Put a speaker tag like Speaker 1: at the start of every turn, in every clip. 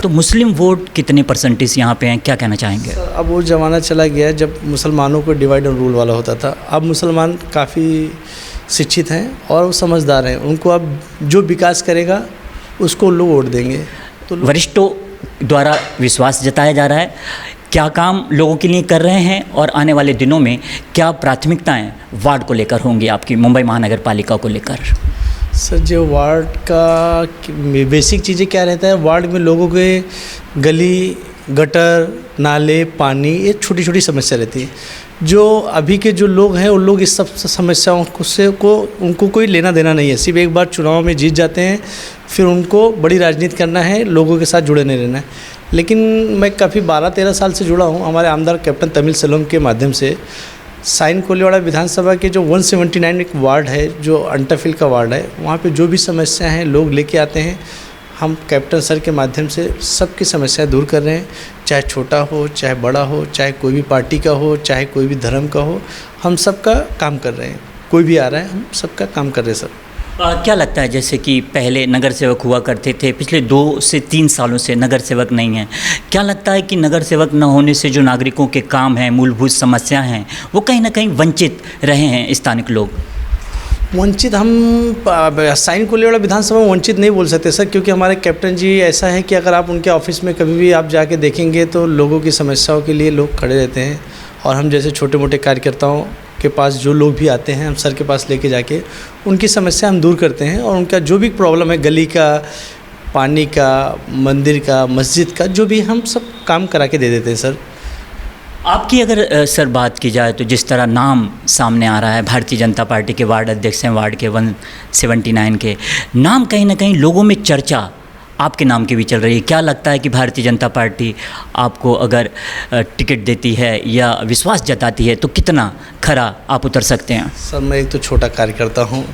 Speaker 1: तो मुस्लिम वोट कितने परसेंटेज यहाँ पे हैं, क्या कहना चाहेंगे?
Speaker 2: अब वो ज़माना चला गया है जब मुसलमानों को डिवाइड एंड रूल वाला होता था। अब मुसलमान काफ़ी शिक्षित हैं और वो समझदार हैं। उनको अब जो विकास करेगा उसको लोग वोट देंगे। तो
Speaker 1: वरिष्ठों द्वारा विश्वास जताया जा रहा है, क्या काम लोगों के लिए कर रहे हैं और आने वाले दिनों में क्या प्राथमिकताएं वार्ड को लेकर होंगी आपकी, मुंबई महानगर पालिका को लेकर?
Speaker 2: सर, जो वार्ड का बेसिक चीज़ें क्या रहता है, वार्ड में लोगों के गली गटर नाले पानी, ये छोटी छोटी समस्या रहती है। जो अभी के जो लोग हैं उन लोग इस सब समस्याओं को उनको कोई लेना देना नहीं है। सिर्फ एक बार चुनाव में जीत जाते हैं, फिर उनको बड़ी राजनीति करना है, लोगों के साथ जुड़े नहीं रहना है। लेकिन मैं काफ़ी 12-13 साल से जुड़ा हूँ हमारे आमदार कैप्टन तमिल सेल्वम के माध्यम से। साइन कोलीवाड़ा विधानसभा के जो 179 एक वार्ड है, जो अंटाफिल का वार्ड है, वहाँ पे जो भी समस्या हैं लोग लेके आते हैं। हम कैप्टन सर के माध्यम से सबकी समस्याएं दूर कर रहे हैं, चाहे छोटा हो चाहे बड़ा हो, चाहे कोई भी पार्टी का हो चाहे कोई भी धर्म का हो, हम सबका काम कर रहे हैं। कोई भी आ रहा है, हम सबका काम कर रहे हैं सर।
Speaker 1: क्या लगता है, जैसे कि पहले नगर सेवक हुआ करते थे, पिछले 2 से 3 सालों से नगर सेवक नहीं हैं, क्या लगता है कि नगर सेवक न होने से जो नागरिकों के काम हैं, मूलभूत समस्या हैं, वो कहीं ना कहीं वंचित रहे हैं स्थानिक लोग?
Speaker 2: वंचित हम साइन कोलीवाड़ा विधानसभा में वंचित नहीं बोल सकते सर, क्योंकि हमारे कैप्टन जी ऐसा है कि अगर आप उनके ऑफिस में कभी भी आप जाके देखेंगे तो लोगों की समस्याओं के लिए लोग खड़े रहते हैं। और हम जैसे छोटे मोटे कार्यकर्ताओं के पास जो लोग भी आते हैं, हम सर के पास लेके जाके उनकी समस्या हम दूर करते हैं। और उनका जो भी प्रॉब्लम है, गली का, पानी का, मंदिर का, मस्जिद का, जो भी, हम सब काम करा के दे देते हैं सर।
Speaker 1: आपकी अगर सर बात की जाए तो जिस तरह नाम सामने आ रहा है, भारतीय जनता पार्टी के वार्ड अध्यक्ष हैं वार्ड के 179 के नाम, कहीं ना कहीं लोगों में चर्चा आपके नाम की भी चल रही है। क्या लगता है कि भारतीय जनता पार्टी आपको अगर टिकट देती है या विश्वास जताती है तो कितना खरा आप उतर सकते हैं?
Speaker 2: सर, मैं एक तो छोटा कार्यकर्ता हूँ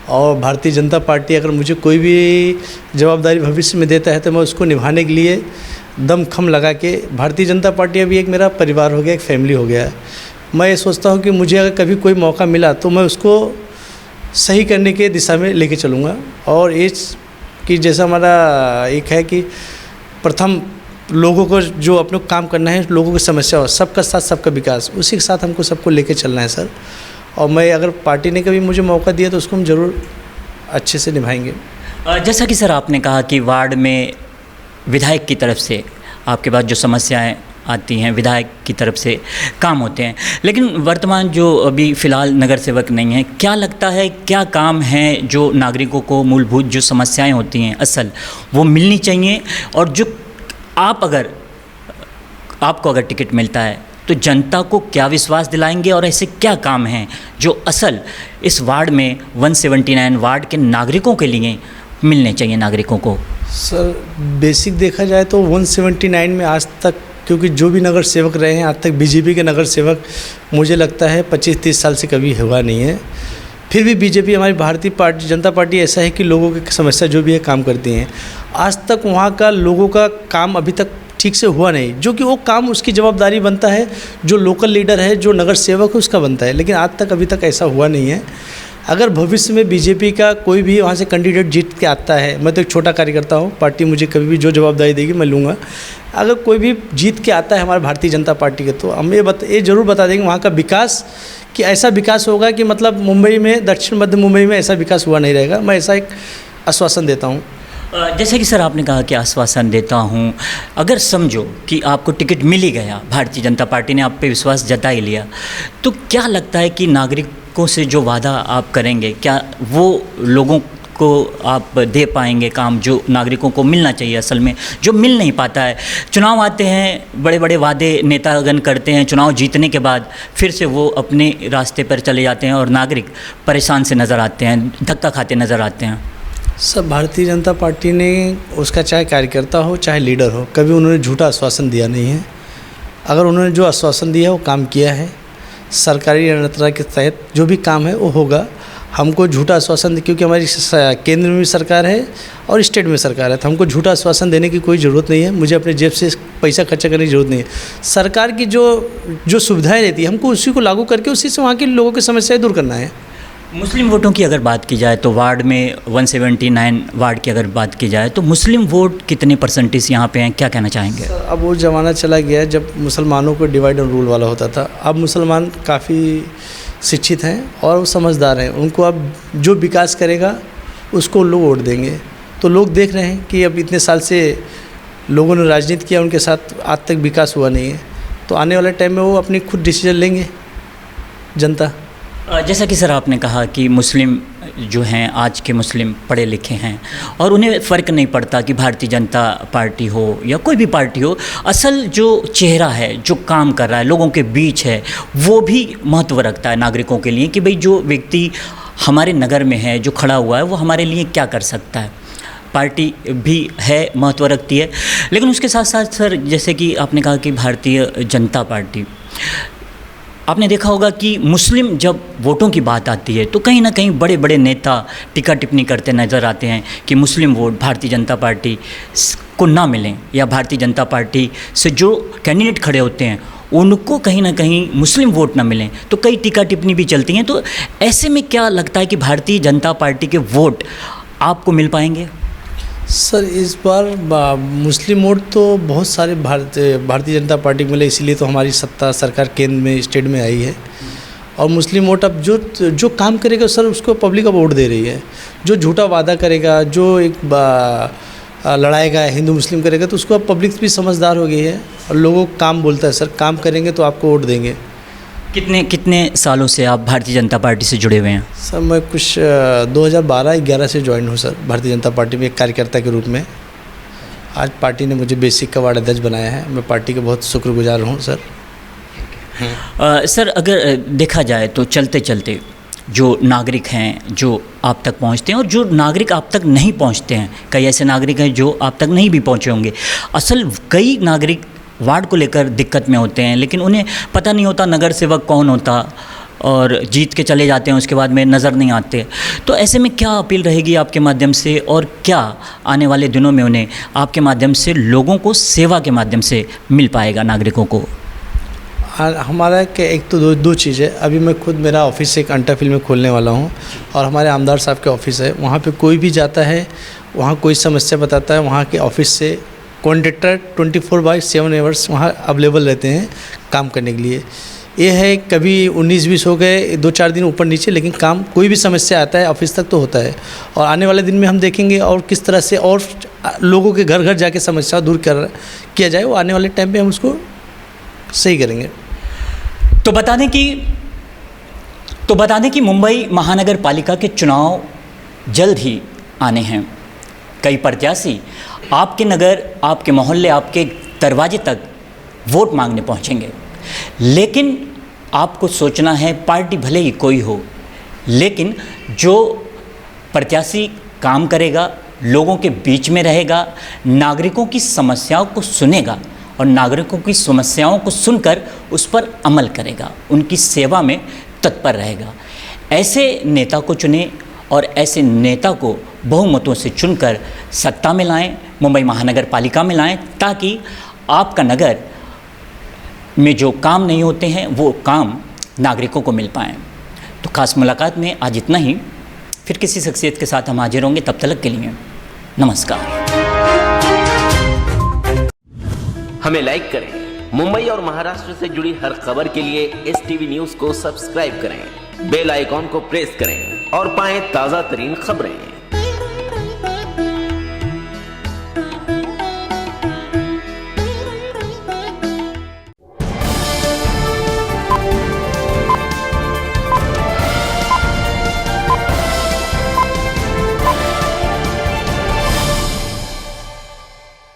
Speaker 2: और भारतीय जनता पार्टी अगर मुझे कोई भी जवाबदारी भविष्य में देता है तो मैं उसको निभाने के लिए दम खम लगा के, भारतीय जनता पार्टी अभी एक मेरा परिवार हो गया, एक फैमिली हो गया है। मैं ये सोचता हूँ कि मुझे अगर कभी कोई मौका मिला तो मैं उसको सही करने के दिशा में लेके चलूँगा। और ये कि जैसा हमारा एक है कि प्रथम लोगों को जो अपने काम करना है, लोगों की समस्या हो, सबका साथ सबका विकास, उसी के साथ हमको सबको लेके चलना है सर। और मैं अगर पार्टी ने कभी मुझे मौका दिया तो उसको हम ज़रूर अच्छे से निभाएंगे।
Speaker 1: जैसा कि सर आपने कहा कि वार्ड में विधायक की तरफ से आपके पास जो समस्याएं आती हैं, विधायक की तरफ से काम होते हैं, लेकिन वर्तमान जो अभी फ़िलहाल नगर सेवक नहीं है, क्या लगता है क्या काम है जो नागरिकों को मूलभूत जो समस्याएं होती हैं असल वो मिलनी चाहिए? और जो आपको अगर टिकट मिलता है तो जनता को क्या विश्वास दिलाएंगे और ऐसे क्या काम हैं जो असल इस वार्ड में 179 वार्ड के नागरिकों के लिए मिलने चाहिए नागरिकों को?
Speaker 2: सर, बेसिक देखा जाए तो 179 में आज तक, क्योंकि जो भी नगर सेवक रहे हैं आज तक, बीजेपी के नगर सेवक मुझे लगता है 25-30 साल से कभी हुआ नहीं है। फिर भी बीजेपी, हमारी भारतीय पार्टी जनता पार्टी ऐसा है कि लोगों की समस्या जो भी है काम करती हैं। आज तक वहाँ का लोगों का काम अभी तक ठीक से हुआ नहीं, जो कि वो काम उसकी जवाबदारी बनता है, जो लोकल लीडर है, जो नगर सेवक है, उसका बनता है। लेकिन आज तक अभी तक ऐसा हुआ नहीं है। अगर भविष्य में बीजेपी का कोई भी वहाँ से कैंडिडेट जीत के आता है, मैं तो एक छोटा कार्यकर्ता हूँ, पार्टी मुझे कभी भी जो जवाबदारी देगी मैं लूँगा। अगर कोई भी जीत के आता है हमारे भारतीय जनता पार्टी के, तो हम ये ज़रूर बता देंगे वहाँ का विकास, कि ऐसा विकास होगा कि मतलब मुंबई में, दक्षिण मध्य मुंबई में ऐसा विकास हुआ नहीं रहेगा। मैं ऐसा एक आश्वासन देता हूँ।
Speaker 1: जैसे कि सर आपने कहा कि आश्वासन देता हूँ, अगर समझो कि आपको टिकट मिल ही गया, भारतीय जनता पार्टी ने आप पे विश्वास जता ही लिया, तो क्या लगता है कि नागरिकों से जो वादा आप करेंगे, क्या वो लोगों को आप दे पाएंगे काम जो नागरिकों को मिलना चाहिए असल में, जो मिल नहीं पाता है? चुनाव आते हैं, बड़े बड़े वादे नेतागण करते हैं, चुनाव जीतने के बाद फिर से वो अपने रास्ते पर चले जाते हैं और नागरिक परेशान से नज़र आते हैं, धक्का खाते नज़र आते हैं।
Speaker 2: सब भारतीय जनता पार्टी ने, उसका चाहे कार्यकर्ता हो चाहे लीडर हो, कभी उन्होंने झूठा आश्वासन दिया नहीं है। अगर उन्होंने जो आश्वासन दिया है वो काम किया है। सरकारी रणनीति के तहत जो भी काम है वो होगा। हमको झूठा आश्वासन, क्योंकि हमारी केंद्र में भी सरकार है और स्टेट में सरकार है, तो हमको झूठा आश्वासन देने की कोई ज़रूरत नहीं है। मुझे अपने जेब से पैसा खर्चा करने की ज़रूरत नहीं है। सरकार की जो सुविधाएं रहती है, हमको उसी को लागू करके उसी से वहाँ के लोगों की समस्याएं दूर करना है।
Speaker 1: मुस्लिम वोटों की अगर बात की जाए तो वार्ड में 179 वार्ड की अगर बात की जाए तो मुस्लिम वोट कितने परसेंटेज यहाँ पे हैं, क्या कहना चाहेंगे?
Speaker 2: सर, अब वो ज़माना चला गया जब मुसलमानों को डिवाइड एंड रूल वाला होता था। अब मुसलमान काफ़ी शिक्षित हैं और वो समझदार हैं। उनको अब जो विकास करेगा उसको लोग वोट देंगे। तो लोग देख रहे हैं कि अब इतने साल से लोगों ने राजनीति किया, उनके साथ आज तक विकास हुआ नहीं है। तो आने वाले टाइम में वो अपनी खुद डिसीजन लेंगे जनता।
Speaker 1: जैसा कि सर आपने कहा कि मुस्लिम जो हैं, आज के मुस्लिम पढ़े लिखे हैं और उन्हें फ़र्क नहीं पड़ता कि भारतीय जनता पार्टी हो या कोई भी पार्टी हो, असल जो चेहरा है, जो काम कर रहा है, लोगों के बीच है, वो भी महत्व रखता है नागरिकों के लिए कि भाई जो व्यक्ति हमारे नगर में है, जो खड़ा हुआ है, वो हमारे लिए क्या कर सकता है। पार्टी भी है, महत्व रखती है, लेकिन उसके साथ साथ सर जैसे कि आपने कहा कि भारतीय जनता पार्टी, आपने देखा होगा कि मुस्लिम जब वोटों की बात आती है तो कहीं ना कहीं बड़े बड़े नेता टीका टिप्पणी करते नज़र आते हैं कि मुस्लिम वोट भारतीय जनता पार्टी को ना मिलें या भारतीय जनता पार्टी से जो कैंडिडेट खड़े होते हैं उनको कहीं ना कहीं मुस्लिम वोट ना मिलें, तो कई टीका टिप्पणी भी चलती हैं। तो ऐसे में क्या लगता है कि भारतीय जनता पार्टी के वोट आपको मिल पाएंगे?
Speaker 2: सर, इस बार मुस्लिम वोट तो बहुत सारे भारतीय जनता पार्टी को मिले, इसीलिए तो हमारी सत्ता सरकार केंद्र में स्टेट में आई है। और मुस्लिम वोट अब जो काम करेगा सर उसको पब्लिक अब वोट दे रही है। जो झूठा वादा करेगा, जो एक लड़ाएगा, हिंदू मुस्लिम करेगा, तो उसको अब पब्लिक भी समझदार हो गई है और लोगों को काम बोलता है, सर काम करेंगे तो आपको वोट देंगे।
Speaker 1: कितने सालों से आप भारतीय जनता पार्टी से जुड़े हुए हैं?
Speaker 2: सर मैं कुछ 2012-11 से ज्वाइन हूँ सर भारतीय जनता पार्टी में एक कार्यकर्ता के रूप में। आज पार्टी ने मुझे बेसिक का वार्ड अध्यक्ष बनाया है। मैं पार्टी का बहुत शुक्रगुजार हूँ सर।
Speaker 1: सर अगर देखा जाए तो चलते चलते जो नागरिक हैं जो आप तक पहुंचते हैं और जो नागरिक आप तक नहीं पहुंचते हैं, कई ऐसे नागरिक हैं जो आप तक नहीं भी पहुंचे होंगे। असल कई नागरिक वार्ड को लेकर दिक्कत में होते हैं, लेकिन उन्हें पता नहीं होता नगर सेवक कौन होता और जीत के चले जाते हैं, उसके बाद में नज़र नहीं आते। तो ऐसे में क्या अपील रहेगी आपके माध्यम से और क्या आने वाले दिनों में उन्हें आपके माध्यम से लोगों को सेवा के माध्यम से मिल पाएगा नागरिकों को?
Speaker 2: हमारा एक तो दो चीज़ है। अभी मैं खुद मेरा ऑफिस एक अंटा फील्ड में खोलने वाला हूँ और हमारे आमदार साहब के ऑफिस है। वहाँ पे कोई भी जाता है, वहाँ कोई समस्या बताता है, वहाँ के ऑफिस से कॉन्ट्रैक्टर 24/7 आवर्स वहाँ अवेलेबल रहते हैं काम करने के लिए। ये है कभी 19-20 हो गए, 2-4 दिन ऊपर नीचे, लेकिन काम कोई भी समस्या आता है ऑफिस तक तो होता है। और आने वाले दिन में हम देखेंगे और किस तरह से और लोगों के घर घर जाके समस्या दूर किया जाए, वो आने वाले टाइम पे हम उसको सही करेंगे।
Speaker 1: तो बता दें कि मुंबई महानगर पालिका के चुनाव जल्द ही आने हैं। कई प्रत्याशी आपके नगर, आपके मोहल्ले, आपके दरवाजे तक वोट मांगने पहुंचेंगे, लेकिन आपको सोचना है पार्टी भले ही कोई हो, लेकिन जो प्रत्याशी काम करेगा, लोगों के बीच में रहेगा, नागरिकों की समस्याओं को सुनेगा और नागरिकों की समस्याओं को सुनकर उस पर अमल करेगा, उनकी सेवा में तत्पर रहेगा, ऐसे नेता को चुने और ऐसे नेता को बहुमतों से चुनकर सत्ता में लाएं, मुंबई महानगर पालिका में लाएं, ताकि आपका नगर में जो काम नहीं होते हैं वो काम नागरिकों को मिल पाएँ। तो खास मुलाकात में आज इतना ही, फिर किसी शख्सियत के साथ हम हाजिर होंगे। तब तक के लिए नमस्कार।
Speaker 3: हमें लाइक करें। मुंबई और महाराष्ट्र से जुड़ी हर खबर के लिए STV न्यूज को सब्सक्राइब करें, बेल आइकॉन को प्रेस करें और पाएं ताजा तरीन खबरें।